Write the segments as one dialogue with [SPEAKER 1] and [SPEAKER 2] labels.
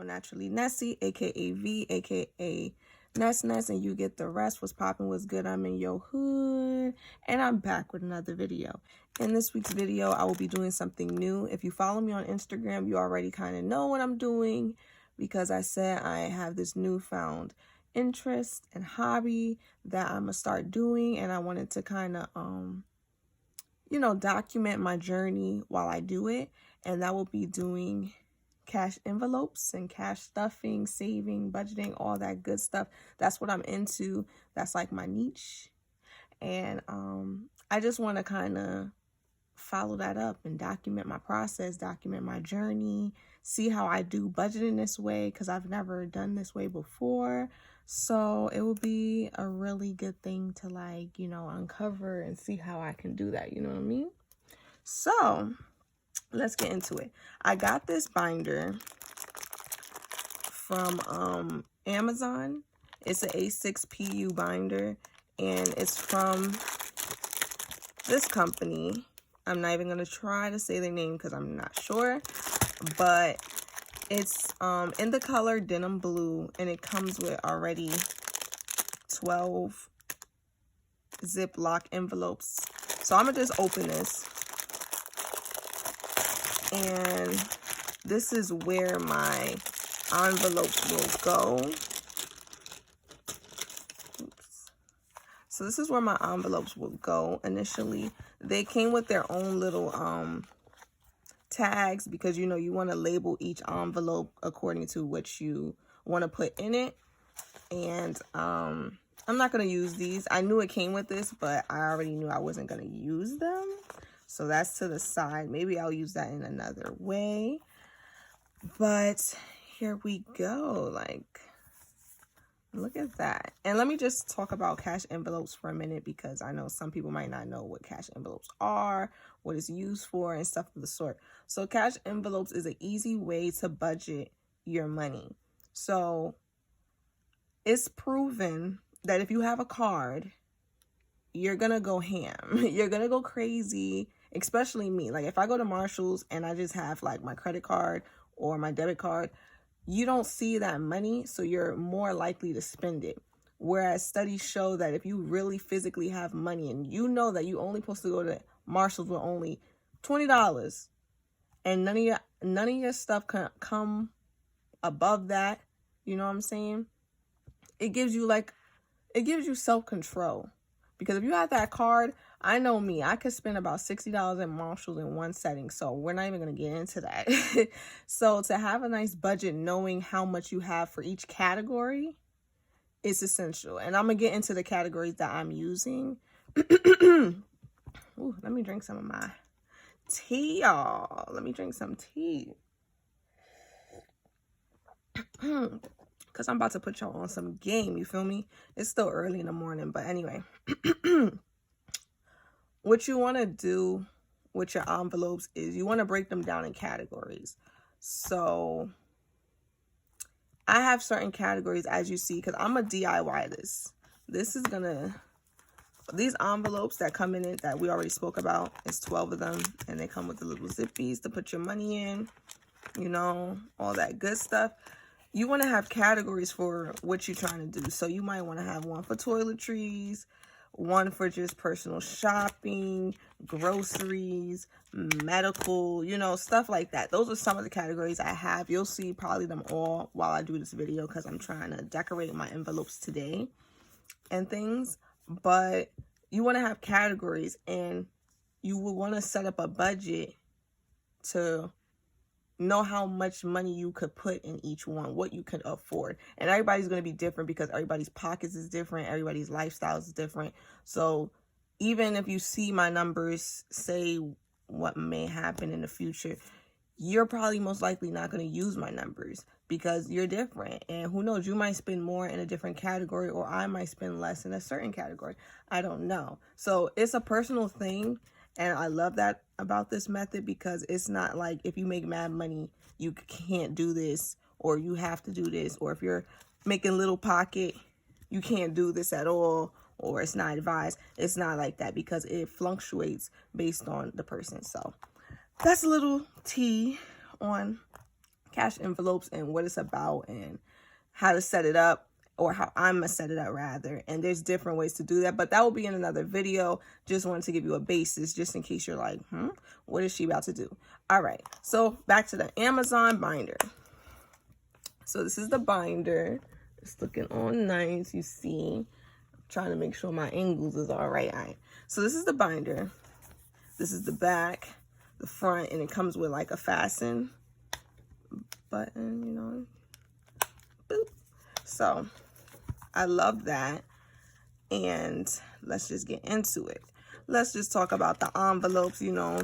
[SPEAKER 1] Real Naturally Nessie, aka V, aka Ness, and you get the rest. What's poppin', what's good? I'm in your hood, and I'm back with another video. In this week's video, I will be doing something new. If you follow me on Instagram, you already kind of know what I'm doing, because I said I have this newfound interest and hobby that I'm gonna start doing, and I wanted to kind of document my journey while I do it. And that will be doing cash envelopes and cash stuffing, saving, budgeting, all that good stuff. That's what I'm into. That's like my niche. And I just want to kind of follow that up and document my process, document my journey, see how I do budgeting this way, because I've never done this way before. So it will be a really good thing to uncover and see how I can do that. You know what I mean? So let's get into it. I got this binder from Amazon. It's an A6 PU binder, and it's from this company. I'm not even going to try to say their name because I'm not sure, but it's in the color denim blue, and it comes with already 12 Ziploc envelopes. So I'm going to just open this. And this is where my envelopes will go. Oops. So this is where my envelopes will go initially. They came with their own little tags, because you want to label each envelope according to what you want to put in it. And I'm not going to use these. I knew it came with this, but I already knew I wasn't going to use them. So that's to the side. Maybe I'll use that in another way. But here we go. Look at that. And let me just talk about cash envelopes for a minute, because I know some people might not know what cash envelopes are, what it's used for, and stuff of the sort. So cash envelopes is an easy way to budget your money. So it's proven that if you have a card, you're going to go ham. You're going to go crazy. Especially me. Like if I go to Marshall's and I just have like my credit card or my debit card, you don't see that money, so you're more likely to spend it. Whereas studies show that if you really physically have money, and you know that you only supposed to go to Marshall's with only $20, and none of your stuff can come above that, you know what I'm saying? It gives you self-control. Because if you have that card, I know me, I could spend about $60 in Marshalls in one setting. So we're not even going to get into that. So to have a nice budget, knowing how much you have for each category, is essential. And I'm going to get into the categories that I'm using. Ooh, let me drink some of my tea, y'all. Let me drink some tea. Because I'm about to put y'all on some game, you feel me? It's still early in the morning, but anyway. What you want to do with your envelopes is you want to break them down in categories. So I have certain categories, as you see, because I'm a DIY this. These envelopes that come in it that we already spoke about, it's 12 of them, and they come with the little zippies to put your money in, all that good stuff. You want to have categories for what you're trying to do. So you might want to have one for toiletries, one for just personal shopping, groceries, medical, stuff like that. Those are some of the categories I have. You'll see probably them all while I do this video, because I'm trying to decorate my envelopes today and things. But you want to have categories, and you will want to set up a budget to know how much money you could put in each one, what you can afford. And everybody's going to be different, because everybody's pockets is different, everybody's lifestyle is different. So even if you see my numbers say what may happen in the future, you're probably most likely not going to use my numbers, because you're different. And who knows, you might spend more in a different category, or I might spend less in a certain category. I don't know. So it's a personal thing. And I love that about this method, because it's not like if you make mad money, you can't do this, or you have to do this, or if you're making little pocket, you can't do this at all, or it's not advised. It's not like that, because it fluctuates based on the person. So that's a little tea on cash envelopes and what it's about and how to set it up, or how I'm gonna set it up rather. And there's different ways to do that, but that will be in another video. Just wanted to give you a basis just in case you're like, what is she about to do? All right, so back to the Amazon binder. So this is the binder. It's looking all nice, you see. I'm trying to make sure my angles is all right. All right, so this is the binder. This is the back, the front, and it comes with like a fasten button, you know. Boop. So I love that. And let's just get into it. Let's just talk about the envelopes, you know.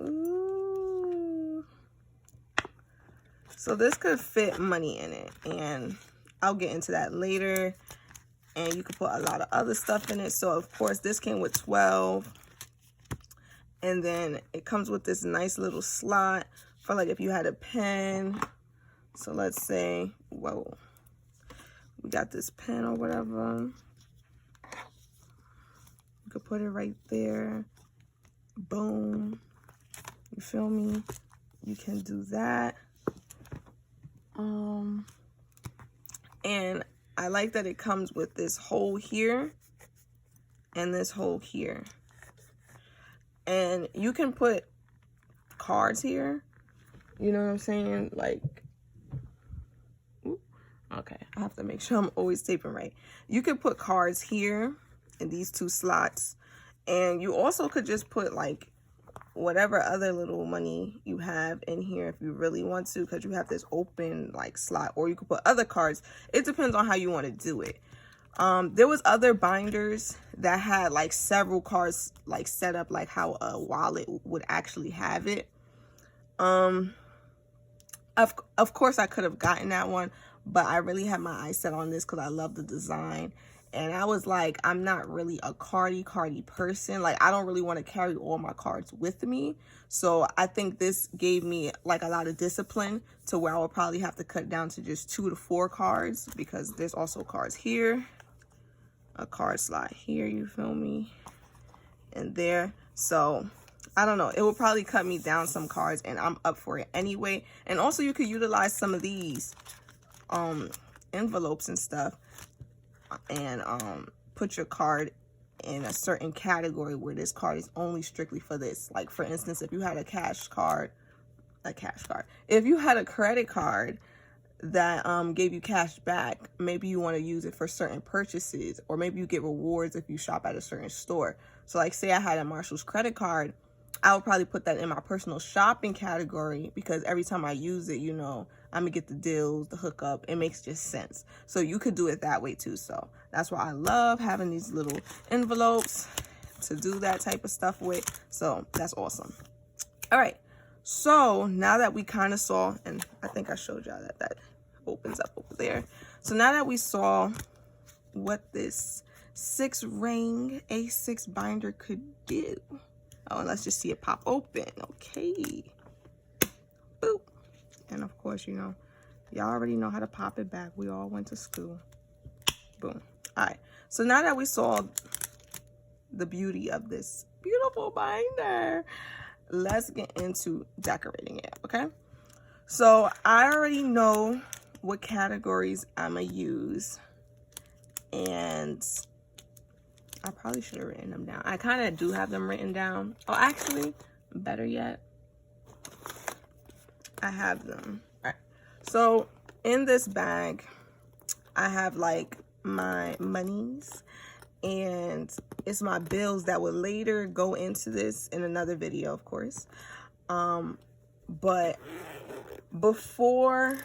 [SPEAKER 1] Ooh. So this could fit money in it, and I'll get into that later. And you could put a lot of other stuff in it. So of course this came with 12. And then it comes with this nice little slot for like if you had a pen. So let's say, whoa, we got this pen or whatever. You could put it right there. Boom. You feel me? You can do that. And I like that it comes with this hole here and this hole here. And you can put cards here. You know what I'm saying? Like, okay, I have to make sure I'm always taping right. You could put cards here in these two slots. And you also could just put like whatever other little money you have in here if you really want to, because you have this open like slot. Or you could put other cards. It depends on how you want to do it. There was other binders that had like several cards like set up like how a wallet would actually have it. Of course I could have gotten that one, but I really had my eyes set on this because I love the design. And I was like, I'm not really a cardy person. Like, I don't really want to carry all my cards with me. So I think this gave me like a lot of discipline to where I would probably have to cut down to just 2 to 4 cards, because there's also cards here, a card slot here, you feel me, and there. So I don't know, it would probably cut me down some cards, and I'm up for it anyway. And also you could utilize some of these envelopes and stuff and put your card in a certain category where this card is only strictly for this. Like for instance, if you had a if you had a credit card that gave you cash back, maybe you want to use it for certain purchases, or maybe you get rewards if you shop at a certain store. So like say I had a Marshall's credit card, I would probably put that in my personal shopping category, because every time I use it, you know, I'm gonna get the deals, the hookup. It makes just sense. So you could do it that way too. So that's why I love having these little envelopes to do that type of stuff with. So that's awesome. All right, so now that we kind of saw, and I think I showed y'all that opens up over there. So now that we saw what this 6-ring A6 binder could do. Oh, and let's just see it pop open. Okay. Boop. And of course, you know, y'all already know how to pop it back. We all went to school. Boom. All right. So now that we saw the beauty of this beautiful binder, let's get into decorating it, okay? So I already know what categories I'm going to use. And I probably should have written them down. I kind of do have them written down. Oh, actually, better yet, I have them. All right. So in this bag, I have like my monies, and it's my bills that will later go into this in another video, of course. But before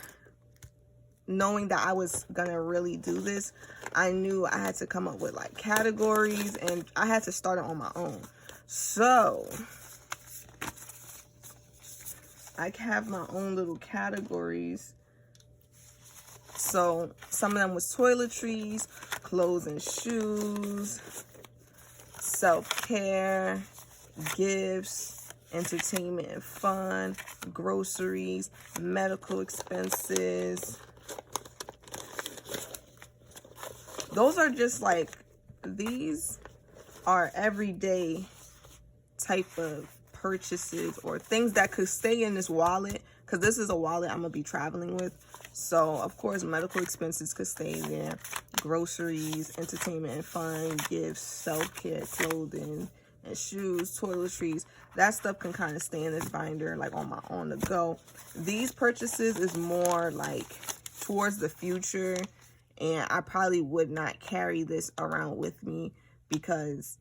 [SPEAKER 1] knowing that I was gonna really do this, I knew I had to come up with like categories, and I had to start it on my own. So I have my own little categories. So some of them was toiletries, clothes and shoes, self-care, gifts, entertainment and fun, groceries, medical expenses. Those are just like, these are everyday type of purchases or things that could stay in this wallet, because this is a wallet I'm gonna be traveling with. So of course medical expenses could stay there, groceries, entertainment and fun, gifts, self-care, clothing and shoes, toiletries, that stuff can kind of stay in this binder, like on the go. These purchases is more like towards the future, and I probably would not carry this around with me because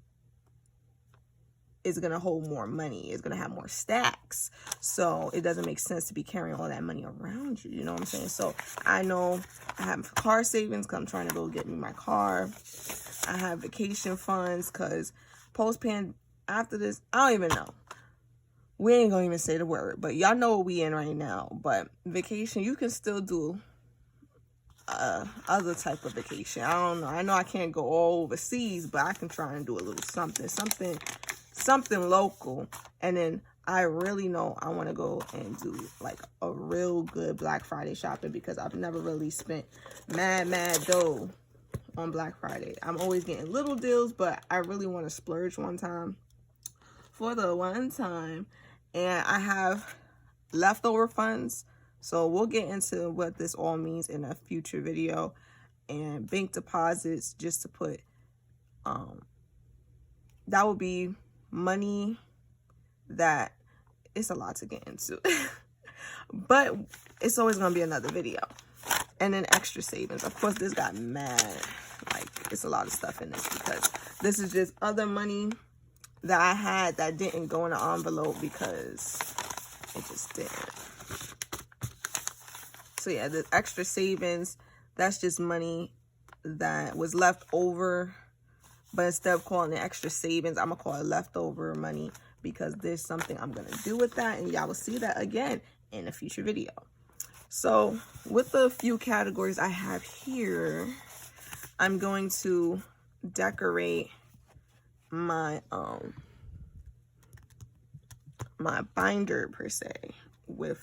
[SPEAKER 1] it's going to hold more money. It's going to have more stacks. So it doesn't make sense to be carrying all that money around you. You know what I'm saying? So I know I have car savings because I'm trying to go get me my car. I have vacation funds because after this, I don't even know. We ain't going to even say the word. But y'all know what we in right now. But vacation, you can still do other type of vacation. I don't know. I know I can't go all overseas, but I can try and do a little something local. And then I really know I want to go and do like a real good Black Friday shopping, because I've never really spent mad dough on Black Friday. I'm always getting little deals, but I really want to splurge one time for the one time. And I have leftover funds, so we'll get into what this all means in a future video. And bank deposits, just to put that would be money that it's a lot to get into. But it's always gonna be another video. And then extra savings, of course. This got mad, like it's a lot of stuff in this, because this is just other money that I had that didn't go in the envelope because it just didn't. So yeah, the extra savings, that's just money that was left over. But instead of calling it extra savings, I'm going to call it leftover money, because there's something I'm going to do with that. And y'all will see that again in a future video. So with the few categories I have here, I'm going to decorate my my binder per se with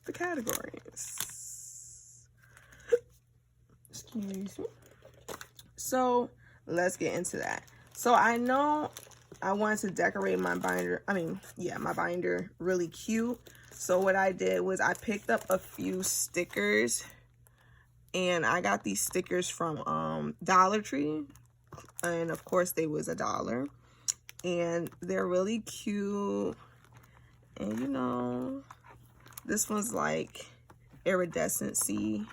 [SPEAKER 1] the categories. Excuse me. So let's get into that. So I know I wanted to decorate my binder. My binder really cute. So what I did was I picked up a few stickers, and I got these stickers from Dollar Tree, and of course they was $1, and they're really cute. And you know, this one's like iridescency,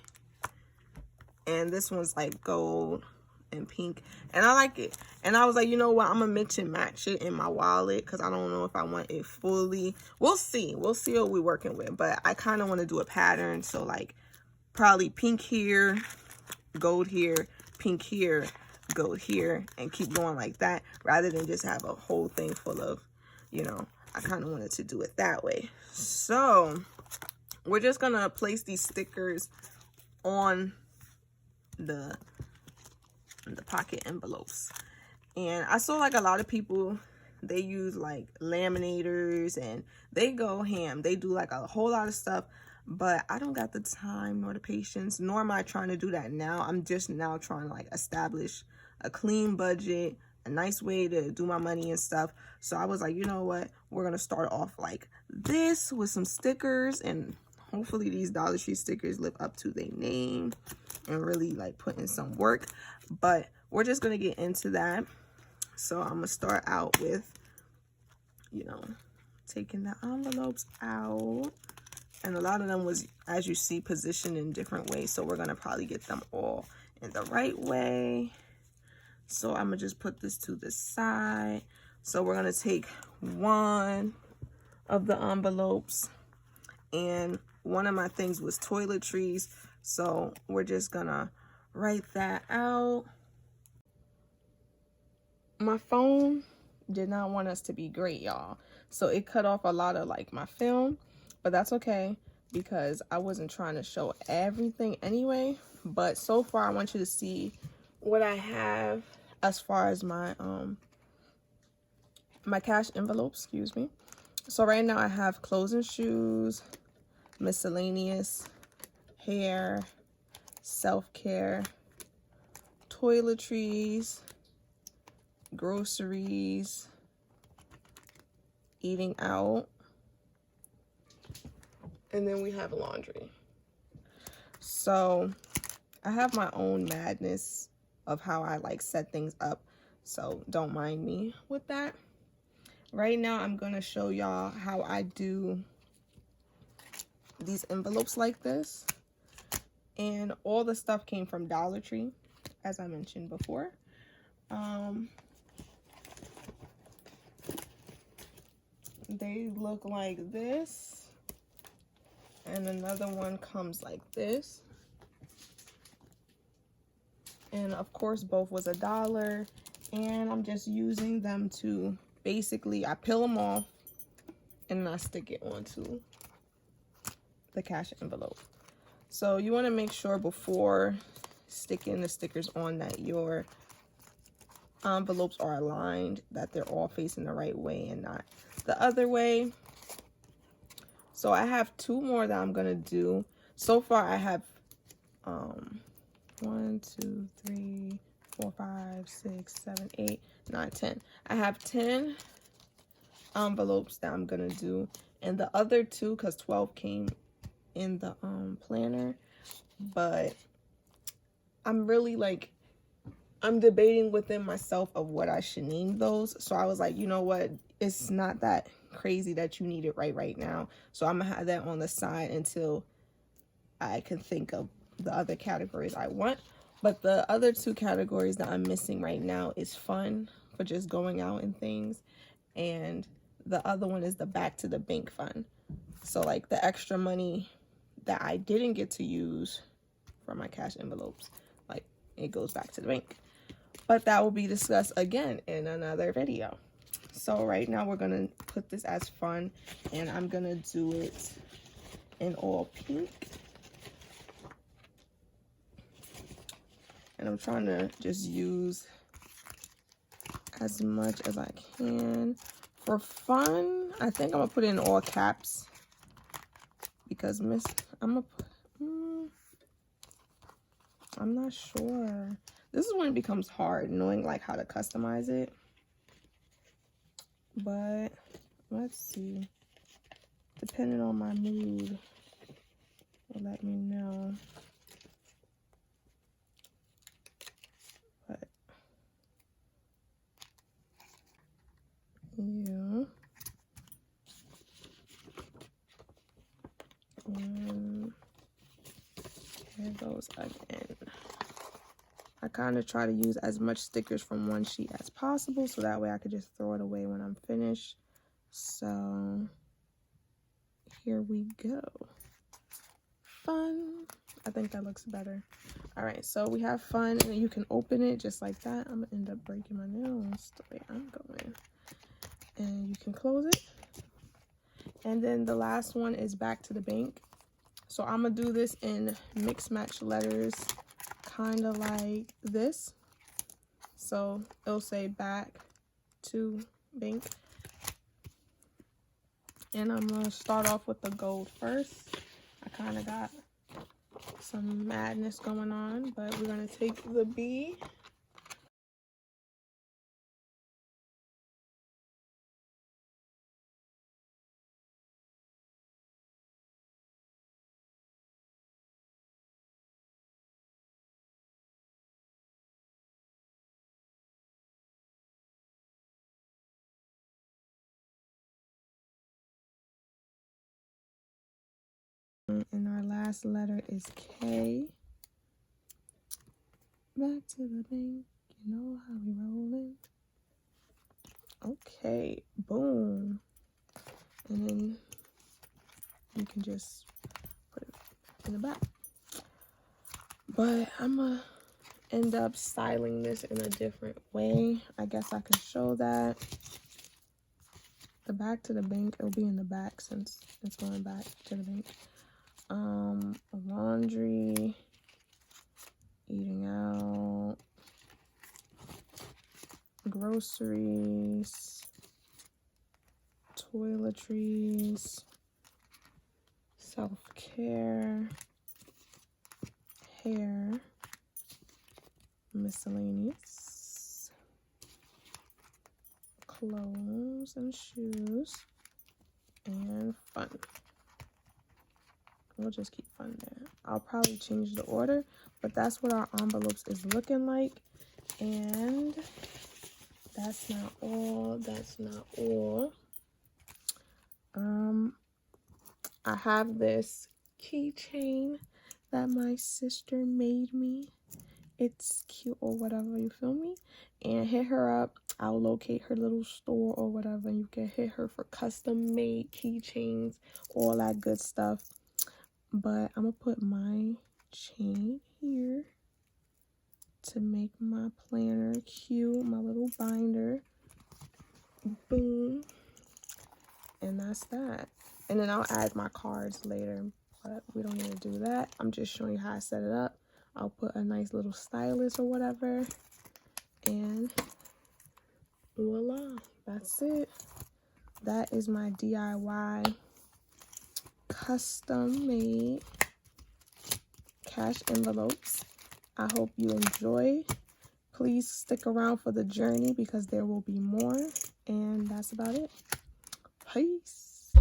[SPEAKER 1] and this one's like gold and pink, and I like it. And I was like, you know what, I'm gonna match it in my wallet, because I don't know if I want it fully. We'll see what we're working with, but I kind of want to do a pattern. So like probably pink here, gold here, pink here, gold here, and keep going like that, rather than just have a whole thing full of, you know, I kind of wanted to do it that way. So we're just gonna place these stickers on the pocket envelopes. And I saw like a lot of people, they use like laminators and they go ham. They do like a whole lot of stuff, but I don't got the time nor the patience, nor am I trying to do that now. I'm just now trying to like establish a clean budget, a nice way to do my money and stuff. So I was like, you know what, we're gonna start off like this with some stickers, and hopefully these Dollar Tree stickers live up to their name and really like put in some work. But we're just gonna get into that. So I'm gonna start out with, you know, taking the envelopes out, and a lot of them was, as you see, positioned in different ways. So we're gonna probably get them all in the right way. So I'm gonna just put this to the side. So we're gonna take one of the envelopes, and one of my things was toiletries. So we're just gonna write that out. My phone did not want us to be great, y'all. So it cut off a lot of like my film, but that's okay, because I wasn't trying to show everything anyway. But so far I want you to see what I have as far as my my cash envelopes, excuse me. So right now I have clothes and shoes, miscellaneous, hair, self-care, toiletries, groceries, eating out, and then we have laundry. So I have my own madness of how I like set things up, so don't mind me with that. Right now I'm gonna show y'all how I do these envelopes like this, and all the stuff came from Dollar Tree, as I mentioned before. They look like this, and another one comes like this, and of course both was $1, and I'm just using them to basically, I peel them off and I stick it onto the cash envelope. So you want to make sure before sticking the stickers on that your envelopes are aligned, that they're all facing the right way and not the other way. So I have 2 more that I'm gonna do. So far I have 1, 2, 3, 4, 5, 6, 7, 8, 9, 10. I have 10 envelopes that I'm gonna do, and the other 2, because 12 came in the planner, but I'm really like, I'm debating within myself of what I should name those. So I was like, you know what, it's not that crazy that you need it right now, so I'm gonna have that on the side until I can think of the other categories I want. But the other 2 categories that I'm missing right now is fun for just going out and things, and the other one is the back to the bank fund. So like the extra money that I didn't get to use for my cash envelopes, like it goes back to the bank. But that will be discussed again in another video. So right now we're gonna put this as fun, and I'm gonna do it in all pink. And I'm trying to just use as much as I can. For fun, I think I'm gonna put it in all caps, because I'm not sure. This is when it becomes hard, knowing like how to customize it. But let's see. Depending on my mood, will let me know. But yeah. And here goes again. I kind of try to use as much stickers from one sheet as possible, so that way I could just throw it away when I'm finished. So here we go. Fun. I think that looks better. All right, so we have fun, and you can open it just like that. I'm gonna end up breaking my nails the way I'm going. And you can close it. And then the last one is back to the bank. So I'm gonna do this in mix match letters, kind of like this. So it'll say back to bank. And I'm gonna start off with the gold first. I kind of got some madness going on, but we're gonna take the B. And our last letter is K. Back to the bank, you know how we rollin'. Okay, boom. And then you can just put it in the back. But I'm gonna end up styling this in a different way. I guess I could show that. The back to the bank, it'll be in the back since it's going back to the bank. Laundry, eating out, groceries, toiletries, self-care, hair, miscellaneous, clothes and shoes, and fun. We'll just keep fun there. I'll probably change the order, but that's what our envelopes is looking like. And that's not all. That's not all. I have this keychain that my sister made me. It's cute or whatever, you feel me? And hit her up. I'll locate her little store or whatever. You can hit her for custom made keychains, all that good stuff. But I'm gonna put my chain here to make my planner cute, my little binder. Boom. And that's that. And then I'll add my cards later, but we don't need to do that. I'm just showing you how I set it up. I'll put a nice little stylus or whatever, and voila, that's it. That is my DIY custom made cash envelopes. I hope you enjoy. Please stick around for the journey because there will be more. And that's about it. Peace.